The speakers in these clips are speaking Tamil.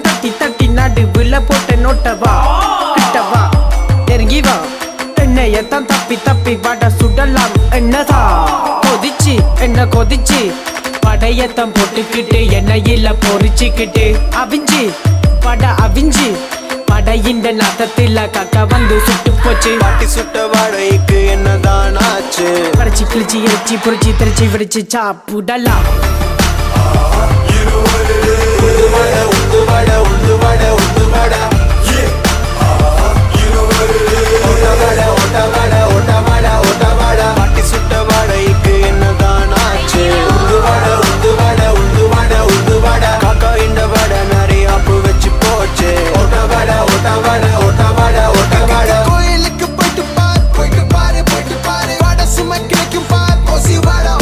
தட்டி தட்டி நடுவுல போட்ட நோட்டவா கிட்டவா நெருங்கி வா எண்ணெயத்தான் தப்பி தப்பி வட சுடலாம் என்னதான் கொதிச்சு என்ன கொதிச்சு படையத்தம் போட்டுக்கிட்டு எண்ணெயில பொறிச்சுக்கிட்டு அவிஞ்சு வட அவிஞ்சு படையின்ற நாத்தத்தில கக்க வந்து சுட்டு போச்சு பாட்டி சுட்ட வாடைக்கு என்னதான் ஆச்சு பறிச்சு கிழிச்சு இறைச்சி பொறிச்சு திரிச்சு விடிச்சு சாப்பிடலாம் பாட்டி சுட்ட வாடைக்கு என்னதான் ஆச்சு காக்கா இந்த வடை நிறைய அப்பு வச்சு போச்சு கோயிலுக்கு போயிட்டு பாரு வடை சும்மா கிடைக்கும் பார் ஓசி வாடா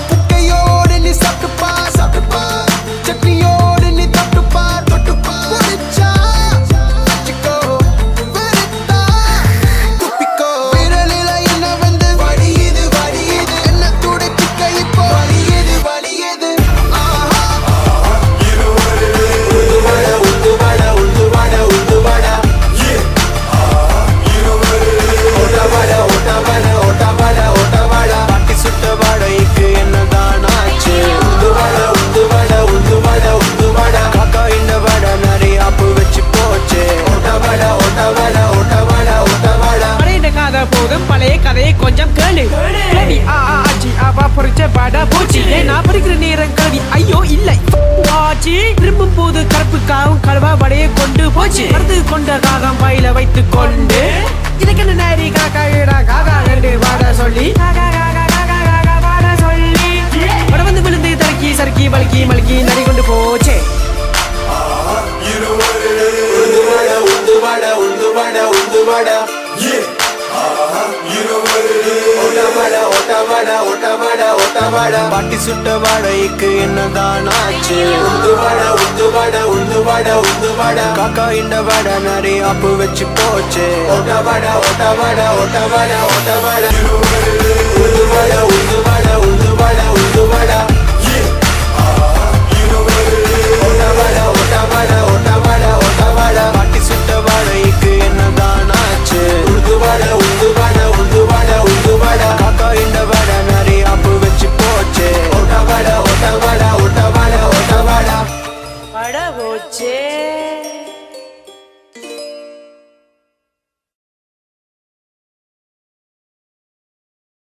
புட்டையோடு நீ சாப்பிட்டு பார் சட்னியோடு நீ தொட்டு பார் பொரிச்சா வச்சுக்கோ வெறுத்தா துப்பிக்கோ விரலில என்ன வந்து வலியுது என்ன துடைச்சிக்க இப்போ வலியுது பாட்டி சுட்ட வாடைக்கு என்னதான் ஆச்சு காக்கா இந்த வடை நிறைய அப்பு வச்சு போச்சு பழைய போதும் பழைய கதையை கொஞ்சம் கேளு கேள்வி ஆச்சி அவா பொறிச்ச வடை போச்சு நான் படிக்கிற நேரம் கேள்வி ஐயோ இல்லை ஆச்சி திரும்பும் போது கருப்பு காவும் கழுவா வடையை கொண்டு போச்சு மருந்து கொண்ட காகம் பையில வைத்து கொண்டு இதுக்கு நேரி காக்கா காக்கா ரெண்டு வாட சொல்லி வட வந்து விழுந்து தரக்கி சறுக்கி வழுக்கி மழுக்கி நடி கொண்டு போச்சே பாட்டி சுட்ட வாடைக்கு என்னதான் ஆச்சு காக்கா இந்த வடை நிறைய அப்பு வச்சு போச்சு